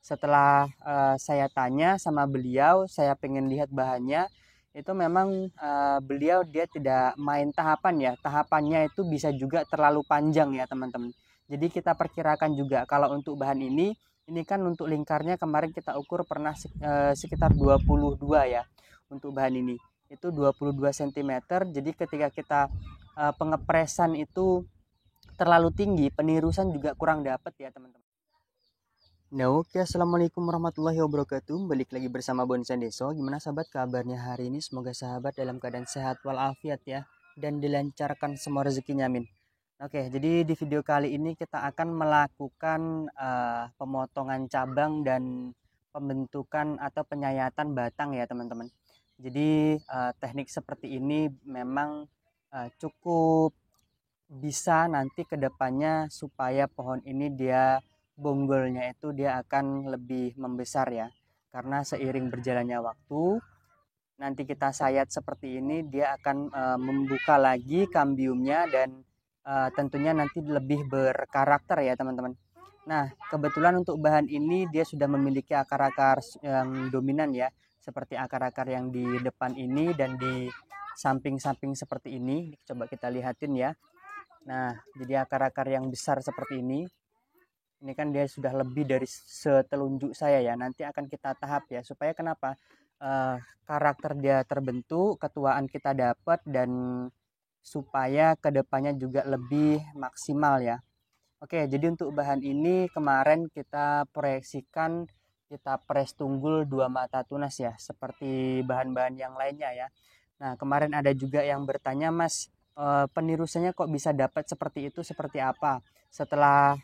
Setelah saya tanya sama beliau, saya pengen lihat bahannya, itu memang beliau dia tidak main tahapan ya. Tahapannya itu bisa juga terlalu panjang ya teman-teman. Jadi kita perkirakan juga kalau untuk bahan ini kan untuk lingkarnya kemarin kita ukur pernah sekitar 22 ya untuk bahan ini. Itu 22 cm. Jadi ketika kita pengepresan itu terlalu tinggi, penirusan juga kurang dapat ya teman-teman. Nah, oke, assalamualaikum warahmatullahi wabarakatuh. Balik lagi bersama Bonsan Deso. Gimana sahabat kabarnya hari ini? Semoga sahabat dalam keadaan sehat walafiat ya, dan dilancarkan semua rezekinya, amin. Oke, jadi di video kali ini kita akan melakukan pemotongan cabang dan pembentukan atau penyayatan batang ya teman-teman. Jadi teknik seperti ini memang cukup bisa nanti ke depannya supaya pohon ini dia bonggolnya itu dia akan lebih membesar ya. Karena seiring berjalannya waktu, nanti kita sayat seperti ini dia akan membuka lagi kambiumnya dan tentunya nanti lebih berkarakter ya teman-teman. Nah, kebetulan untuk bahan ini dia sudah memiliki akar-akar yang dominan ya, seperti akar-akar yang di depan ini dan di samping-samping seperti ini. Coba kita lihatin ya. Nah, jadi akar-akar yang besar seperti ini kan dia sudah lebih dari setelunjuk saya ya. Nanti akan kita tahap ya, supaya kenapa? Karakter dia terbentuk, ketuaan kita dapat, dan supaya kedepannya juga lebih maksimal ya. Oke, jadi untuk bahan ini kemarin kita proyeksikan kita pres tunggul 2 mata tunas ya, seperti bahan-bahan yang lainnya ya. Nah, kemarin ada juga yang bertanya, Mas, penirusannya kok bisa dapat seperti itu, seperti apa? Setelah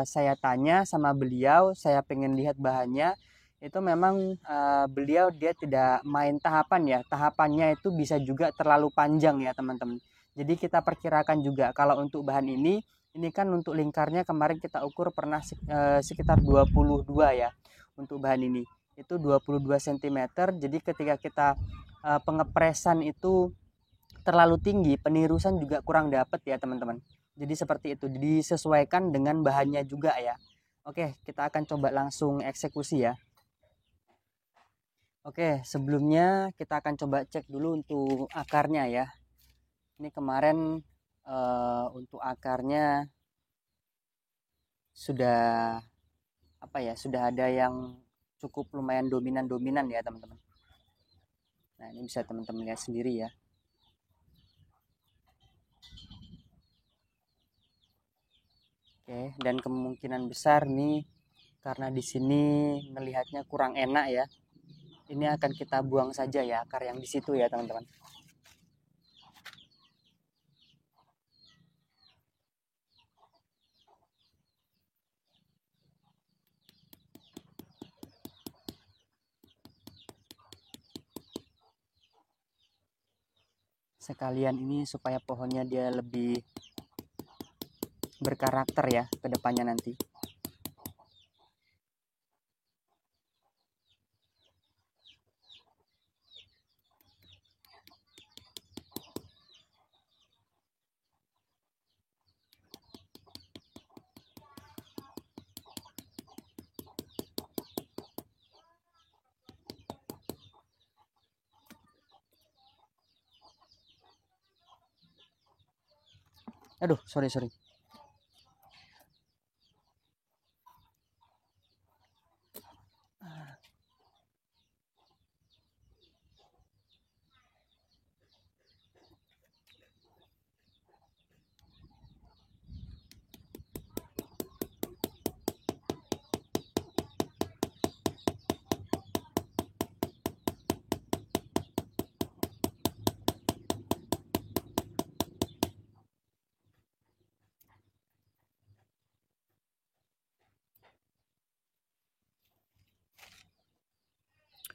saya tanya sama beliau, saya pengen lihat bahannya, itu memang beliau dia tidak main tahapan ya. Tahapannya itu bisa juga terlalu panjang ya, teman-teman. Jadi kita perkirakan juga kalau untuk bahan ini kan untuk lingkarnya kemarin kita ukur pernah sekitar 22 ya untuk bahan ini. Itu 22 cm. Jadi ketika kita pengepresan itu terlalu tinggi, penirusan juga kurang dapat ya teman-teman. Jadi seperti itu, disesuaikan dengan bahannya juga ya. Oke, kita akan coba langsung eksekusi ya. Oke, sebelumnya kita akan coba cek dulu untuk akarnya ya. Ini kemarin untuk akarnya sudah apa ya, sudah ada yang cukup lumayan dominan ya teman-teman. Nah, ini bisa teman-teman lihat sendiri ya. Oke, dan kemungkinan besar nih karena di sini melihatnya kurang enak ya. Ini akan kita buang saja ya akar yang di situ ya teman-teman. Sekalian ini supaya pohonnya dia lebih berkarakter ya ke depannya nanti. Aduh, sorry.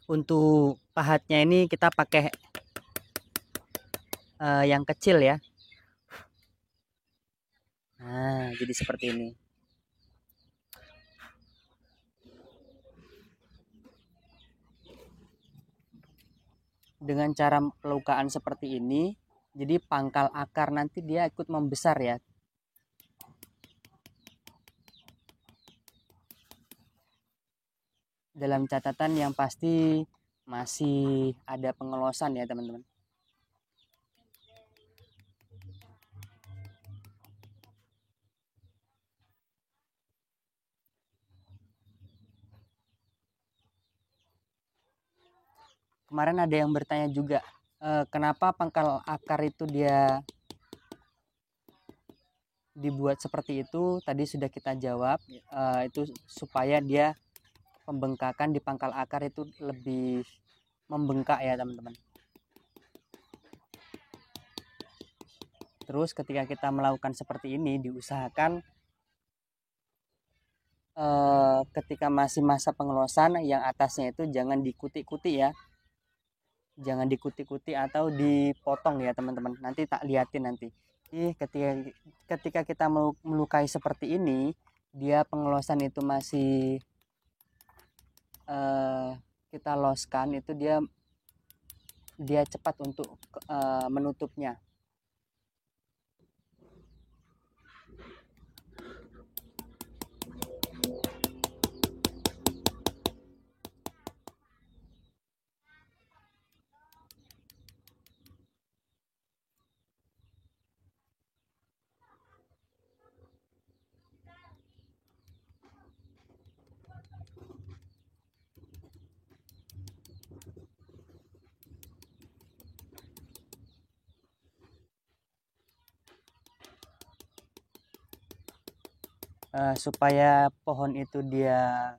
Untuk pahatnya ini kita pakai yang kecil ya. Nah, jadi seperti ini. Dengan cara pelukaan seperti ini, jadi pangkal akar nanti dia ikut membesar ya. dalam catatan yang pasti masih ada pengelosan ya teman-teman. Kemarin ada yang bertanya juga, kenapa pangkal akar itu dia dibuat seperti itu. Tadi sudah kita jawab, itu supaya dia pembengkakan di pangkal akar itu lebih membengkak ya teman-teman. Terus ketika kita melakukan seperti ini, diusahakan ketika masih masa pengelosan yang atasnya itu jangan dikutik-kutik ya, jangan dikutik-kutik atau dipotong ya teman-teman, nanti tak liatin nanti. Ketika kita melukai seperti ini, dia pengelosan itu masih kita loskan, itu dia cepat untuk menutupnya. Supaya pohon itu dia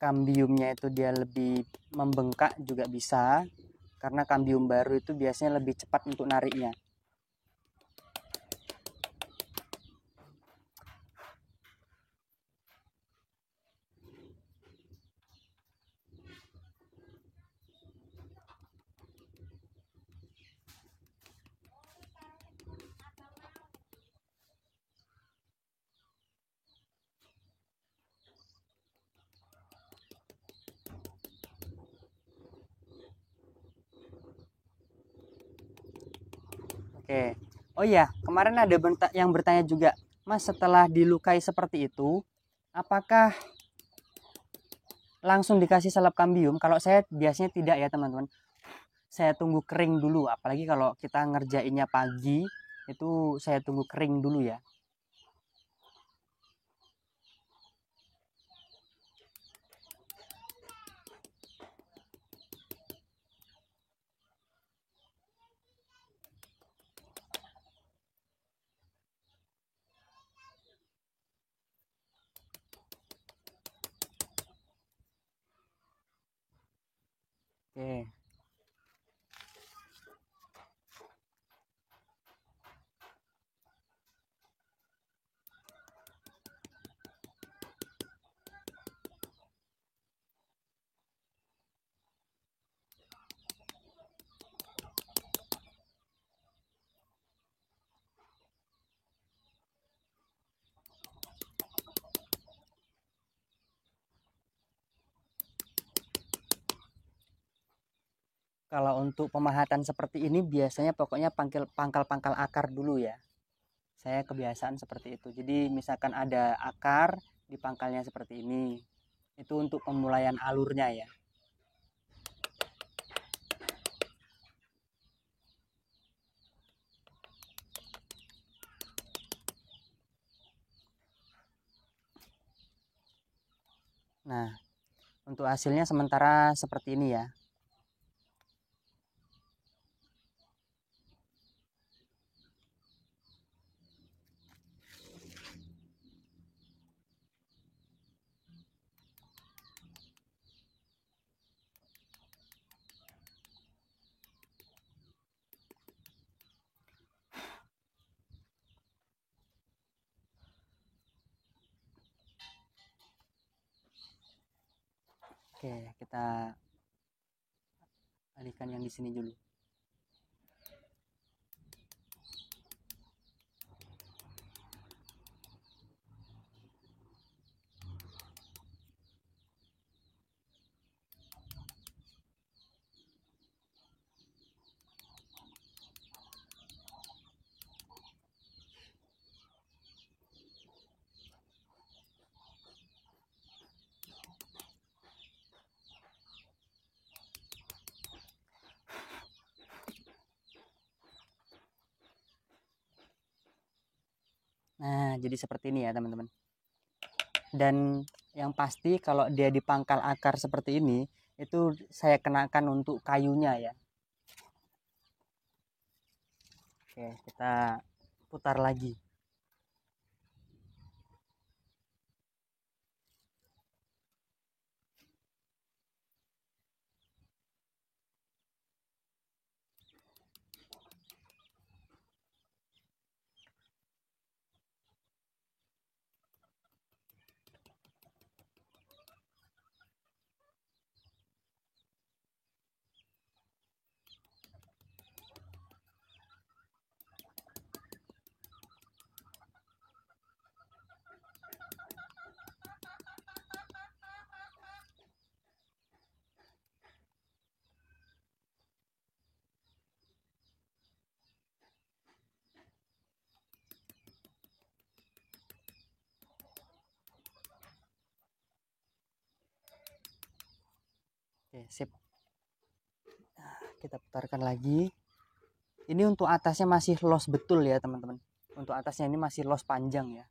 kambiumnya itu dia lebih membengkak juga bisa, karena kambium baru itu biasanya lebih cepat untuk nariknya. Oke. Oh iya, kemarin ada yang bertanya juga, Mas, setelah dilukai seperti itu, apakah langsung dikasih salep kambium? Kalau saya biasanya tidak ya teman-teman. Saya tunggu kering dulu, apalagi kalau kita ngerjainnya pagi, itu saya tunggu kering dulu ya. Oke. Kalau untuk pemahatan seperti ini biasanya pokoknya pangkal-pangkal akar dulu ya. Saya kebiasaan seperti itu. Jadi misalkan ada akar di pangkalnya seperti ini. Itu untuk pemulaian alurnya ya. Nah, untuk hasilnya sementara seperti ini ya. Oke, kita alihkan yang di sini dulu. jadi seperti ini ya teman-teman. Dan yang pasti kalau dia di pangkal akar seperti ini, itu saya kenakan untuk kayunya ya. Oke, kita putar lagi. Oke, sip. Kita putarkan lagi. Ini untuk atasnya masih los betul ya teman-teman. Untuk atasnya ini masih los panjang ya.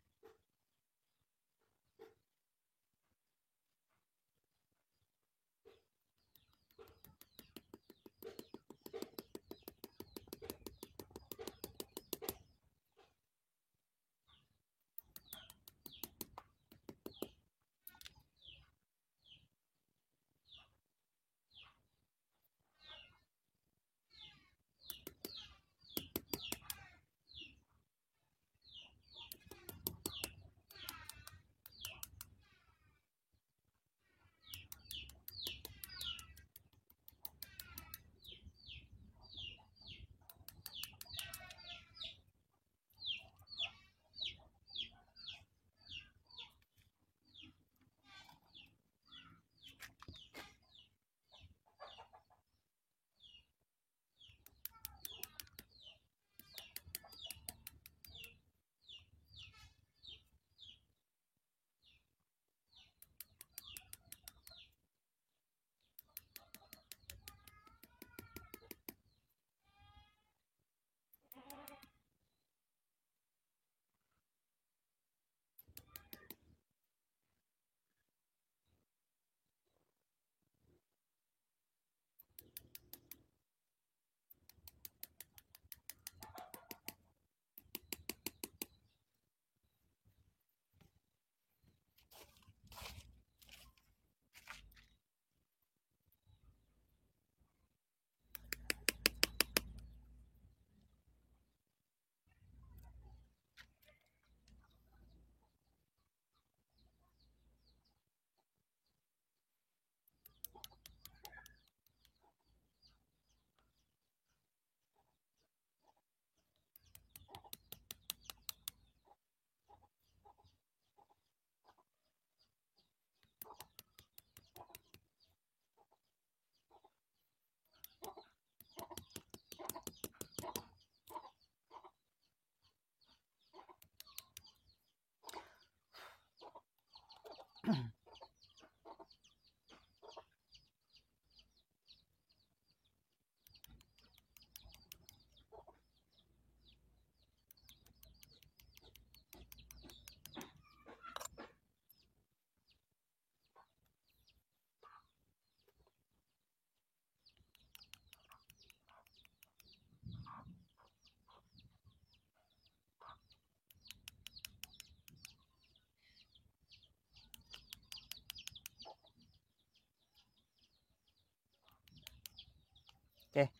Oke,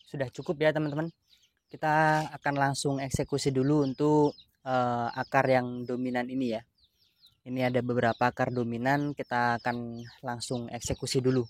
sudah cukup ya teman-teman. Kita akan langsung eksekusi dulu untuk akar yang dominan ini ya. Ini ada beberapa akar dominan, kita akan langsung eksekusi dulu.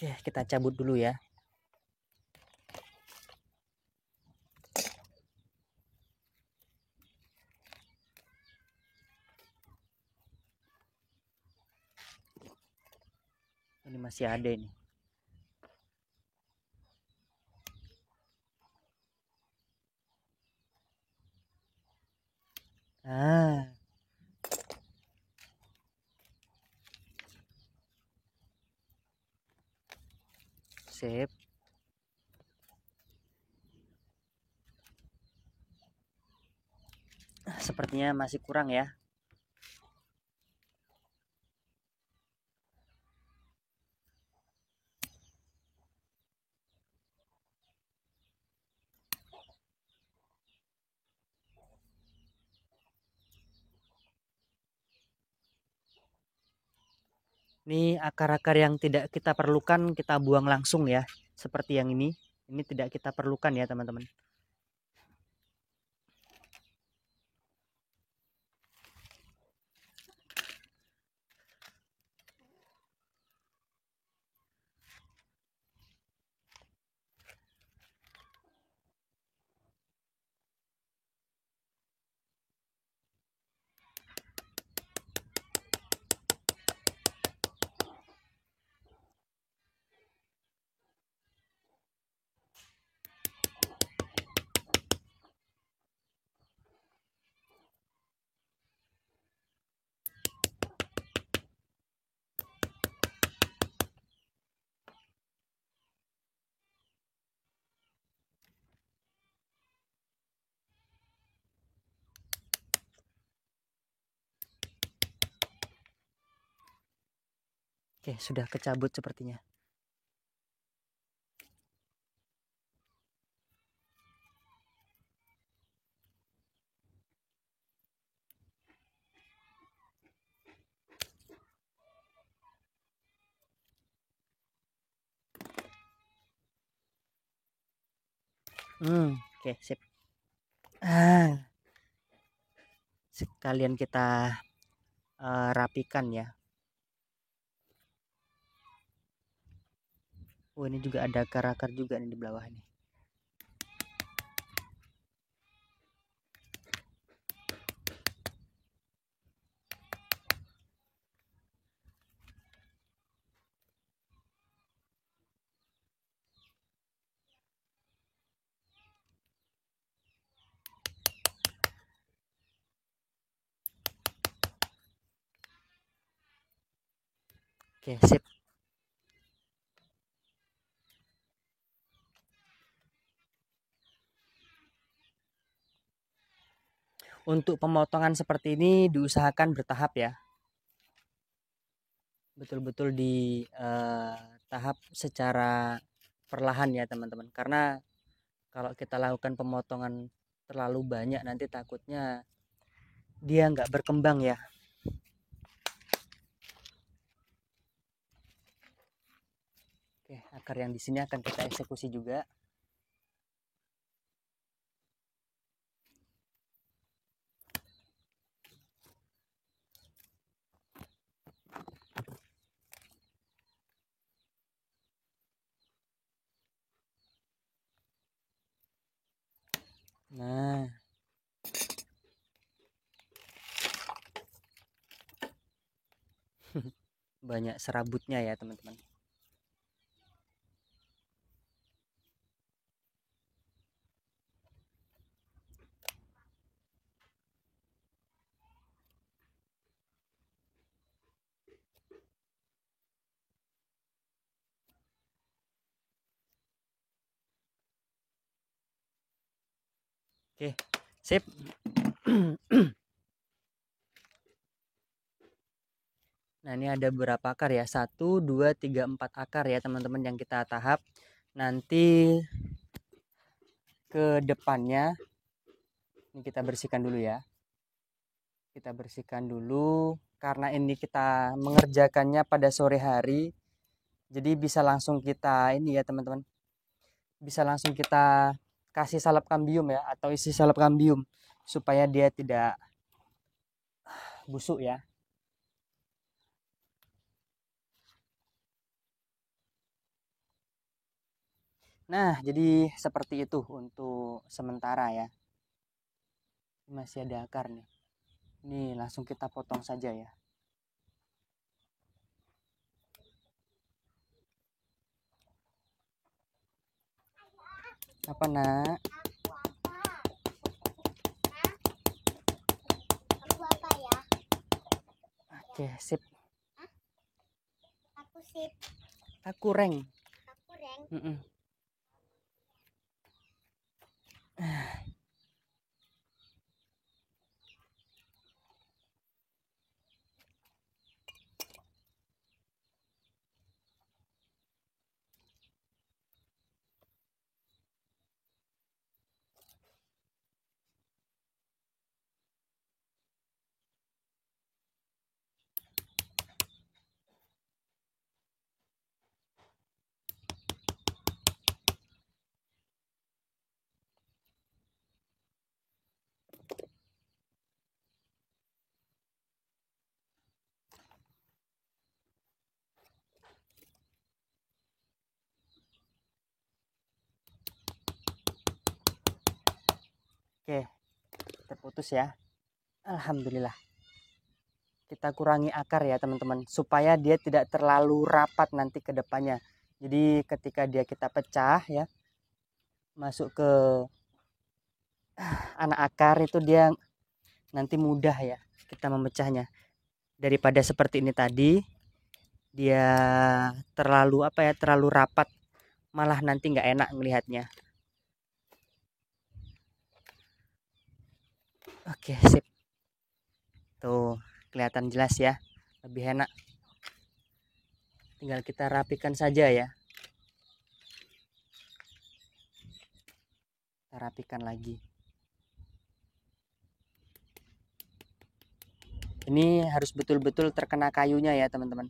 Oke, kita cabut dulu ya. Ini masih ada ini. Ah, sip. Sepertinya masih kurang ya. Ini akar-akar yang tidak kita perlukan kita buang langsung ya. Seperti yang ini. Ini tidak kita perlukan ya teman-teman. Oke, sudah kecabut sepertinya. Oke, sip. Sekalian kita rapikan ya. Oh, ini juga ada akar-akar juga nih di bawah ini. Oke, sip. Untuk pemotongan seperti ini diusahakan bertahap ya. Betul-betul di tahap secara perlahan ya teman-teman. Karena kalau kita lakukan pemotongan terlalu banyak nanti takutnya dia nggak berkembang ya. Oke, akar yang di sini akan kita eksekusi juga. Nah, banyak serabutnya ya teman-teman. Oke, sip. Nah, ini ada beberapa akar ya. 1, 2, 3, 4 akar ya teman-teman yang kita tahap. Nanti ke depannya ini kita bersihkan dulu ya. Kita bersihkan dulu karena ini kita mengerjakannya pada sore hari. Jadi bisa langsung kita ini ya teman-teman. Bisa langsung kita kasih salep kambium ya atau isi salep kambium supaya dia tidak busuk ya. Nah, jadi seperti itu untuk sementara ya. Masih ada akar nih. Ini langsung kita potong saja ya. Apa nak? Aku apa ya? Oke, sip. Aku sip. Aku reng. Aku reng. Oke, terputus ya. Alhamdulillah. Kita kurangi akar ya teman-teman, supaya dia tidak terlalu rapat nanti ke depannya. Jadi ketika dia kita pecah ya, masuk ke anak akar itu dia nanti mudah ya kita memecahnya. Daripada seperti ini tadi, dia terlalu terlalu rapat, malah nanti nggak enak melihatnya. Oke, sip. Tuh, kelihatan jelas ya. Lebih enak. Tinggal kita rapikan saja ya. Kita rapikan lagi. Ini harus betul-betul terkena kayunya ya, teman-teman.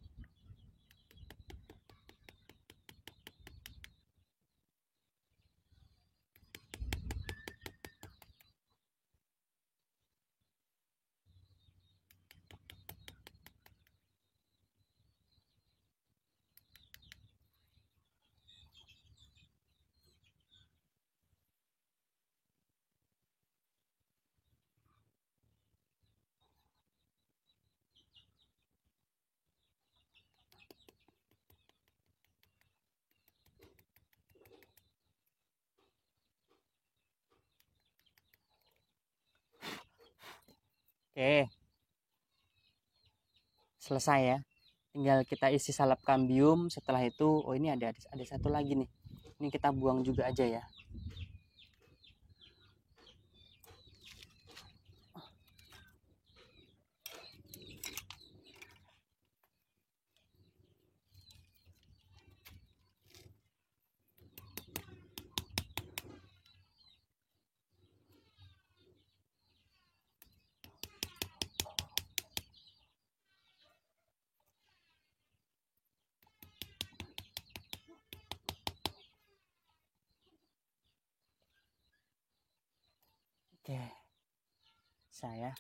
Oke. Selesai ya. Tinggal kita isi salep kambium. Setelah itu, oh ini ada satu lagi nih. Ini kita buang juga aja ya. Oke. Saya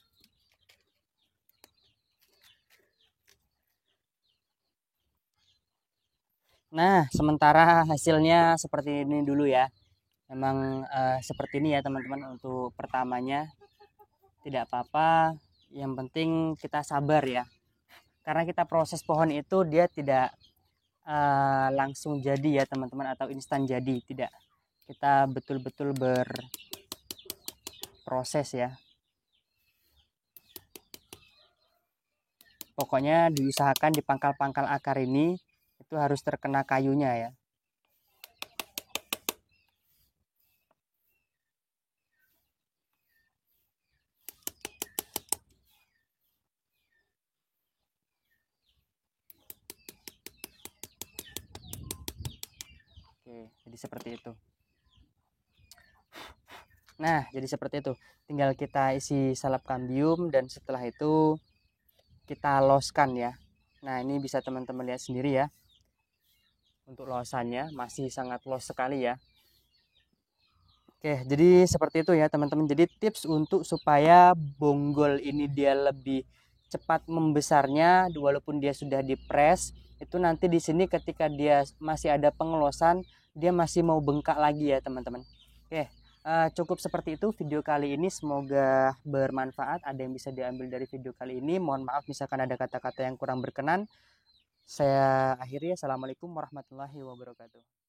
Nah, sementara hasilnya seperti ini dulu ya. Memang seperti ini ya teman-teman untuk pertamanya. Tidak apa-apa, yang penting kita sabar ya. Karena kita proses pohon itu dia tidak langsung jadi ya teman-teman, atau instan jadi, tidak. Kita betul-betul berproses ya. Pokoknya diusahakan di pangkal-pangkal akar ini itu harus terkena kayunya ya. Oke, jadi seperti itu. Nah, jadi seperti itu. Tinggal kita isi salep kambium dan setelah itu kita loskan ya. Nah, ini bisa teman-teman lihat sendiri ya. Untuk losannya masih sangat los sekali ya. Oke, jadi seperti itu ya teman-teman. Jadi tips untuk supaya bonggol ini dia lebih cepat membesarnya walaupun dia sudah dipres, itu nanti di sini ketika dia masih ada pengelosan, dia masih mau bengkak lagi ya teman-teman. Oke, cukup seperti itu video kali ini, semoga bermanfaat, ada yang bisa diambil dari video kali ini. Mohon maaf misalkan ada kata-kata yang kurang berkenan. Saya akhiri, assalamualaikum warahmatullahi wabarakatuh.